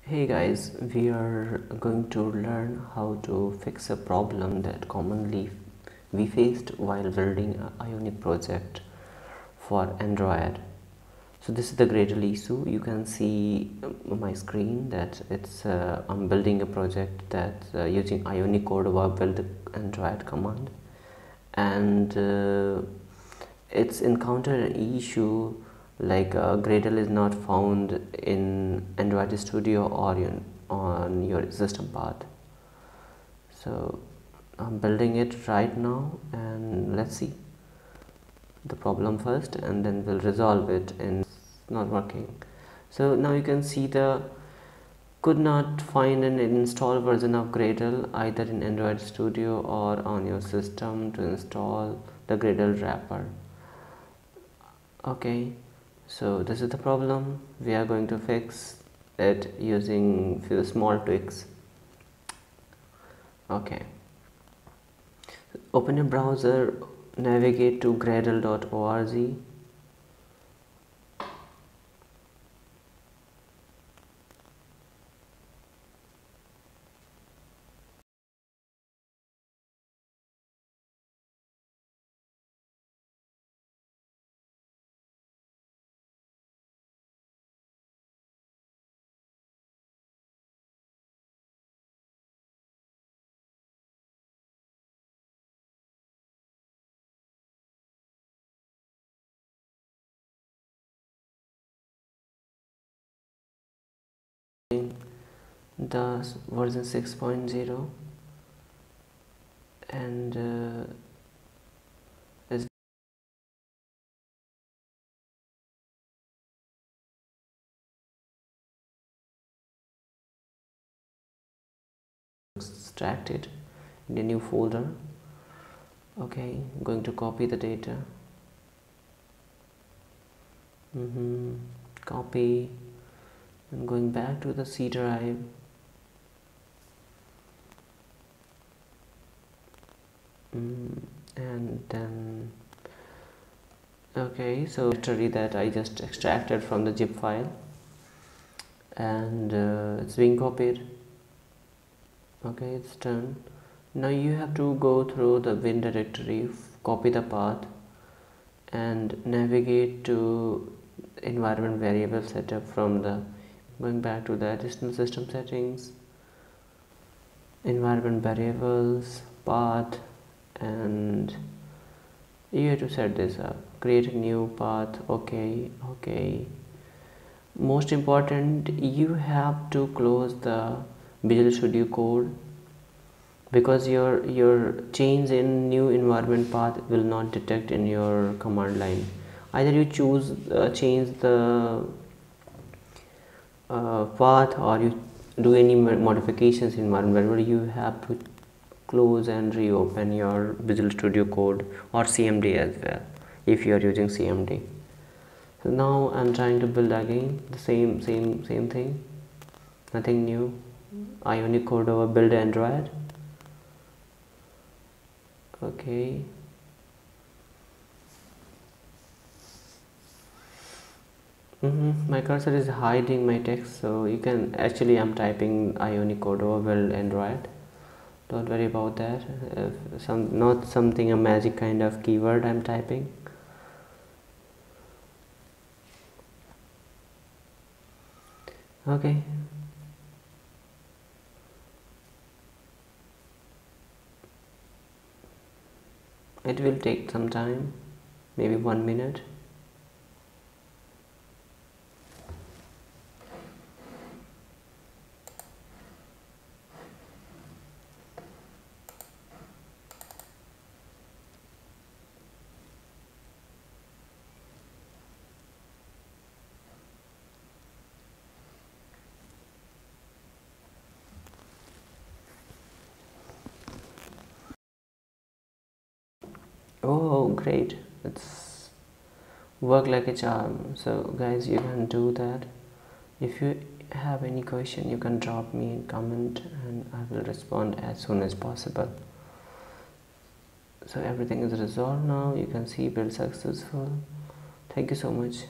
Hey guys, we are going to learn how to fix a problem that commonly we faced while building an Ionic project for Android. So this is the Gradle issue. You can see my screen that I'm building a project that using Ionic code over build Android command, and it's encountered an issue like Gradle is not found in Android Studio or on your system path. So I'm building it right now, and let's see the problem first and then we'll resolve it. And it's not working. So now you can see the could not find an install version of Gradle either in Android Studio or on your system to install the Gradle wrapper. Okay, so this is the problem. We are going to fix it using few small tweaks. Okay, open your browser, navigate to gradle.org. The version 6.0 and is extracted in a new folder. Okay, I'm going to copy the data. Copy. I'm going back to the C drive. And then okay, so directory that I just extracted from the zip file, and it's being copied. Okay, it's done. Now you have to go through the bin directory, copy the path, and navigate to environment variable setup from the going back to the additional system settings, environment variables, path, and you have to set this up, create a new path. Okay, most important, you have to close the Visual Studio Code, because your change in new environment path will not detect in your command line. Either you choose change the path, or you do any modifications in environment variable, you have to close and reopen your Visual Studio Code or CMD as well if you are using CMD. So now I'm trying to build again the same thing, nothing new. Ionic code over build Android. Okay, my cursor is hiding my text, so you can actually, I'm typing Ionic code over build Android. Don't worry about that. Not something a magic kind of keyword I'm typing. Okay, it will take some time, maybe 1 minute. Oh great, it's work like a charm. So guys, you can do that. If you have any question, you can drop me a comment and I will respond as soon as possible. So everything is resolved now. You can see build successful. Thank you so much.